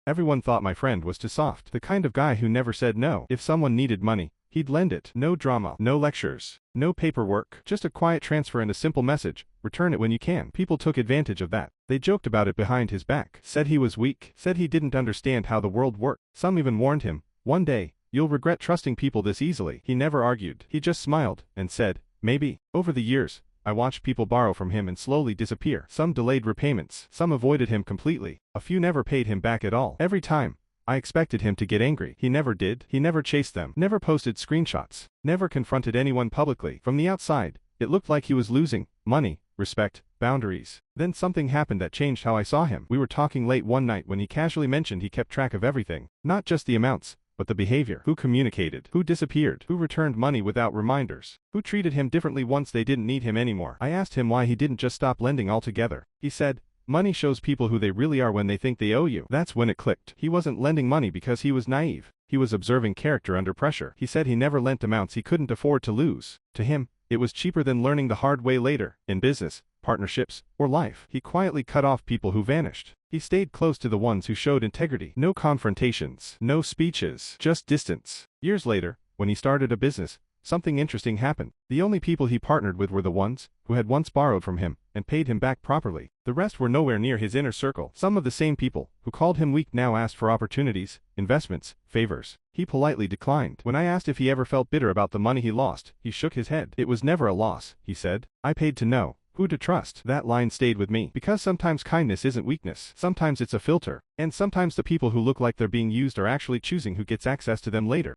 Everyone thought my friend was too soft, the kind of guy who never said no. If someone needed money, he'd lend it. No drama, no lectures, no paperwork, just a quiet transfer and a simple message, return it when you can. People took advantage of that. They joked about it behind his back, said he was weak, said he didn't understand how the world worked. Some even warned him, one day, you'll regret trusting people this easily. He never argued. He just smiled and said, maybe. Over the years, I watched people borrow from him and slowly disappear. Some delayed repayments, some avoided him completely, a few never paid him back at all. Every time, I expected him to get angry. He never did. He never chased them, never posted screenshots, never confronted anyone publicly. From the outside, it looked like he was losing money, respect, boundaries. Then something happened that changed how I saw him. We were talking late one night when he casually mentioned he kept track of everything, not just the amounts, but the behavior. Who communicated, who disappeared, who returned money without reminders, who treated him differently once they didn't need him anymore. I asked him why he didn't just stop lending altogether. He said, money shows people who they really are when they think they owe you. That's when it clicked. He wasn't lending money because he was naive. He was observing character under pressure. He said he never lent amounts he couldn't afford to lose. To him, it was cheaper than learning the hard way later, in business, partnerships, or life. He quietly cut off people who vanished. He stayed close to the ones who showed integrity. No confrontations, no speeches, just distance. Years later, when he started a business, something interesting happened. The only people he partnered with were the ones who had once borrowed from him and paid him back properly. The rest were nowhere near his inner circle. Some of the same people who called him weak now asked for opportunities, investments, favors. He politely declined. When I asked if he ever felt bitter about the money he lost, he shook his head. It was never a loss, he said. I paid to know who to trust. That line stayed with me. Because sometimes kindness isn't weakness. Sometimes it's a filter. And sometimes the people who look like they're being used are actually choosing who gets access to them later.